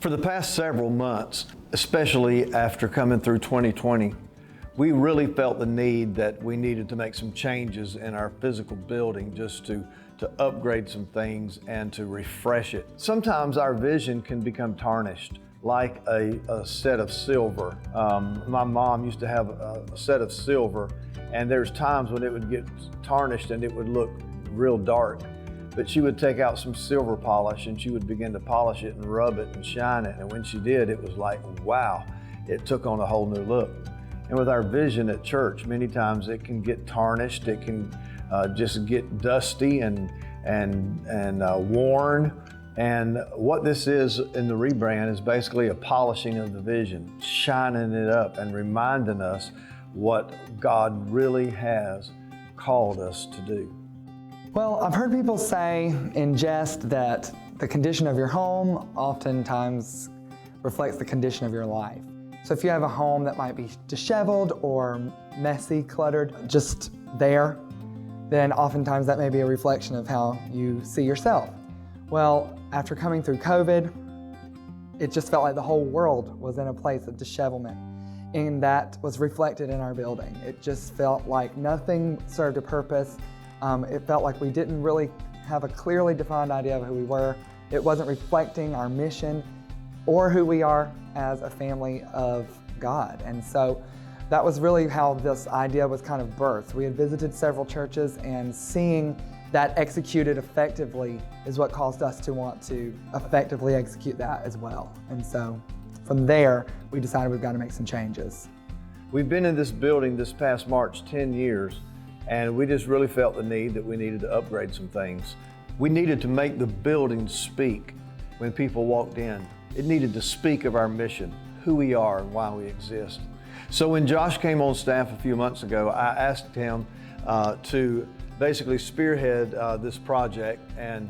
For the past several months, especially after coming through 2020, we really felt the need that we needed to make some changes in our physical building just to upgrade some things and to refresh it. Sometimes our vision can become tarnished, like a set of silver. My mom used to have a set of silver, and there's times when it would get tarnished and it would look real dark. But she would take out some silver polish and she would begin to polish it and rub it and shine it. And when she did, it was like, wow, it took on a whole new look. And with our vision at church, many times it can get tarnished, it can just get dusty and worn. And what this is in the rebrand is basically a polishing of the vision, shining it up and reminding us what God really has called us to do. Well, I've heard people say in jest that the condition of your home oftentimes reflects the condition of your life. So if you have a home that might be disheveled or messy, cluttered, just there, then oftentimes that may be a reflection of how you see yourself. Well, after coming through COVID, it just felt like the whole world was in a place of dishevelment, and that was reflected in our building. It just felt like nothing served a purpose. It felt like we didn't really have a clearly defined idea of who we were. It wasn't reflecting our mission or who we are as a family of God. And so that was really how this idea was kind of birthed. We had visited several churches, and seeing that executed effectively is what caused us to want to effectively execute that as well. And so from there, we decided we've got to make some changes. We've been in this building this past March 10 years. And we just really felt the need that we needed to upgrade some things. We needed to make the building speak when people walked in. It needed to speak of our mission, who we are and why we exist. So when Josh came on staff a few months ago, I asked him to basically spearhead this project and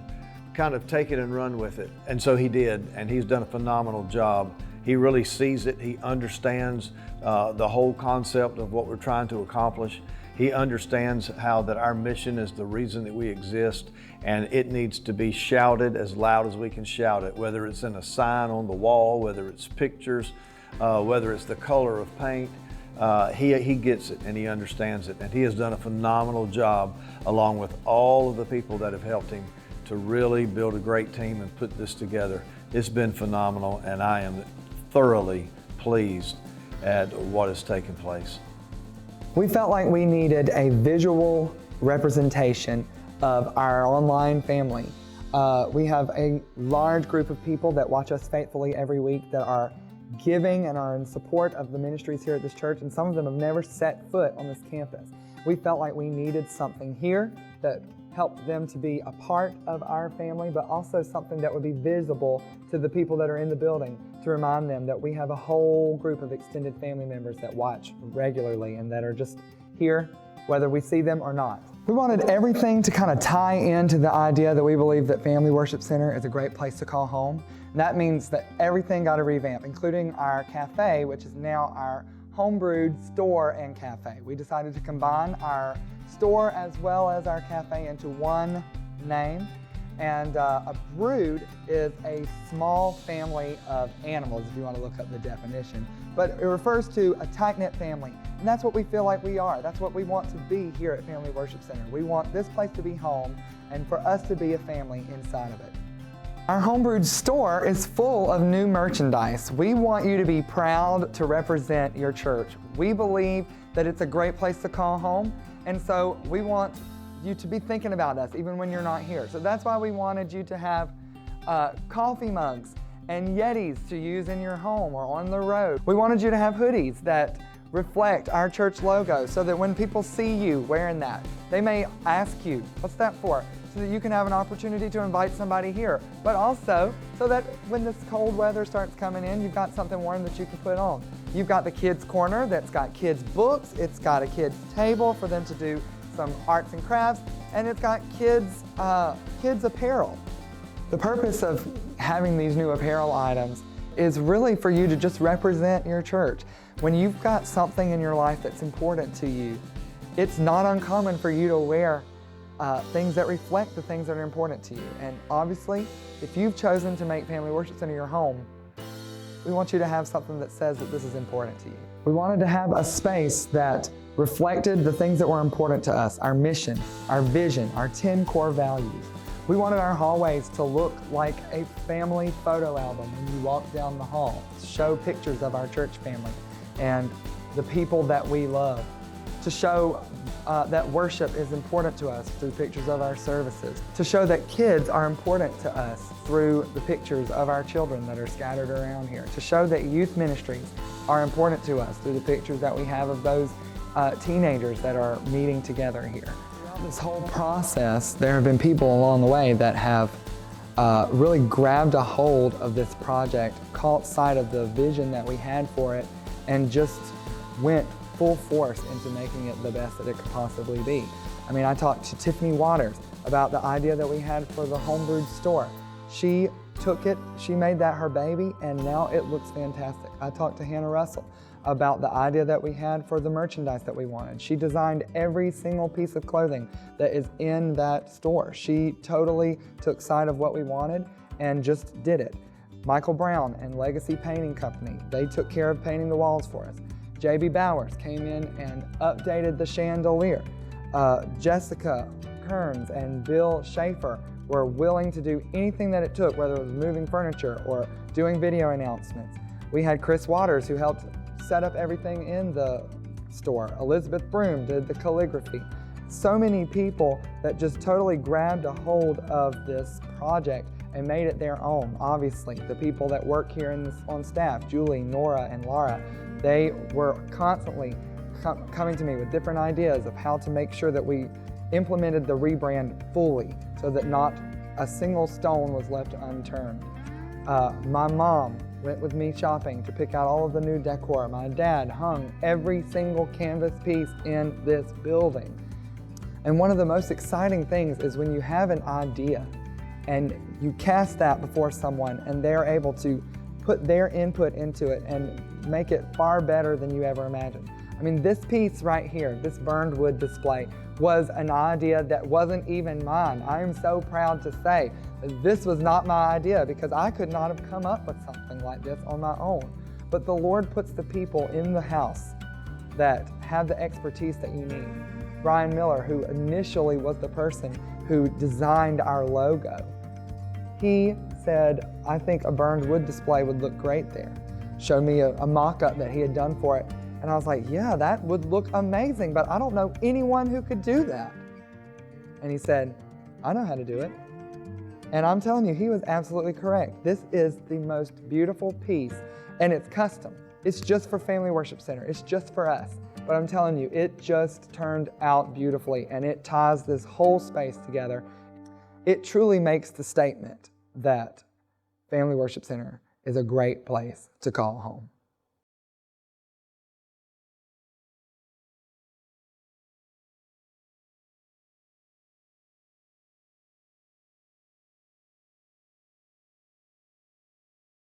kind of take it and run with it. And so he did, and he's done a phenomenal job. He really sees it. He understands the whole concept of what we're trying to accomplish. He understands how that our mission is the reason that we exist, and it needs to be shouted as loud as we can shout it, whether it's in a sign on the wall, whether it's pictures, whether it's the color of paint. He gets it and he understands it, and he has done a phenomenal job along with all of the people that have helped him to really build a great team and put this together. It's been phenomenal, and I am thoroughly pleased at what has taken place. We felt like we needed a visual representation of our online family. We have a large group of people that watch us faithfully every week that are giving and are in support of the ministries here at this church, and some of them have never set foot on this campus. We felt like we needed something here that helped them to be a part of our family, but also something that would be visible to the people that are in the building, to remind them that we have a whole group of extended family members that watch regularly and that are just here whether we see them or not. We wanted everything to kind of tie into the idea that we believe that Family Worship Center is a great place to call home. And that means that everything got a revamp, including our cafe, which is now our homebrewed store and cafe. We decided to combine our store as well as our cafe into one name. And a brood is a small family of animals, if you want to look up the definition. But it refers to a tight-knit family. And that's what we feel like we are. That's what we want to be here at Family Worship Center. We want this place to be home and for us to be a family inside of it. Our homebrewed store is full of new merchandise. We want you to be proud to represent your church. We believe that it's a great place to call home, and so we want you to be thinking about us even when you're not here. So that's why we wanted you to have coffee mugs and Yetis to use in your home or on the road. We wanted you to have hoodies that reflect our church logo so that when people see you wearing that, they may ask you, what's that for? So that you can have an opportunity to invite somebody here, but also so that when this cold weather starts coming in, you've got something warm that you can put on. You've got the kids' corner that's got kids' books, it's got a kids' table for them to do some arts and crafts, and it's got kids' apparel. The purpose of having these new apparel items is really for you to just represent your church. When you've got something in your life that's important to you, it's not uncommon for you to wear things that reflect the things that are important to you. And obviously, if you've chosen to make Family Worship Center your home, We want you to have something that says that this is important to you. We wanted to have a space that reflected the things that were important to us, our mission, our vision, our 10 core values. We wanted our hallways to look like a family photo album when you walk down the hall, to show pictures of our church family and the people that we love, to show that worship is important to us through pictures of our services, to show that kids are important to us through the pictures of our children that are scattered around here, to show that youth ministries are important to us through the pictures that we have of those teenagers that are meeting together here. Throughout this whole process, there have been people along the way that have really grabbed a hold of this project, caught sight of the vision that we had for it, and just went full force into making it the best that it could possibly be. I mean, I talked to Tiffany Waters about the idea that we had for the homebrewed store. She took it, she made that her baby, and now it looks fantastic. I talked to Hannah Russell about the idea that we had for the merchandise that we wanted. She designed every single piece of clothing that is in that store. She totally took sight of what we wanted and just did it. Michael Brown and Legacy Painting Company, they took care of painting the walls for us. J.B. Bowers came in and updated the chandelier. Jessica Kearns and Bill Schaefer were willing to do anything that it took, whether it was moving furniture or doing video announcements. We had Chris Waters who helped set up everything in the store. Elizabeth Broom did the calligraphy. So many people that just totally grabbed a hold of this project and made it their own. Obviously, the people that work here on staff, Julie, Nora, and Laura, they were constantly coming to me with different ideas of how to make sure that we implemented the rebrand fully so that not a single stone was left unturned. My mom went with me shopping to pick out all of the new decor. My dad hung every single canvas piece in this building. And one of the most exciting things is when you have an idea and you cast that before someone and they're able to put their input into it and make it far better than you ever imagined. I mean, this piece right here, this burned wood display, was an idea that wasn't even mine. I am so proud to say that this was not my idea because I could not have come up with something like this on my own. But the Lord puts the people in the house that have the expertise that you need. Brian Miller, who initially was the person who designed our logo, he said, I think a burned wood display would look great there. Showed me a mock-up that he had done for it. And I was like, yeah, that would look amazing, but I don't know anyone who could do that. And he said, I know how to do it. And I'm telling you, he was absolutely correct. This is the most beautiful piece, and it's custom. It's just for Family Worship Center. It's just for us. But I'm telling you, it just turned out beautifully, and it ties this whole space together. It truly makes the statement that Family Worship Center is a great place to call home.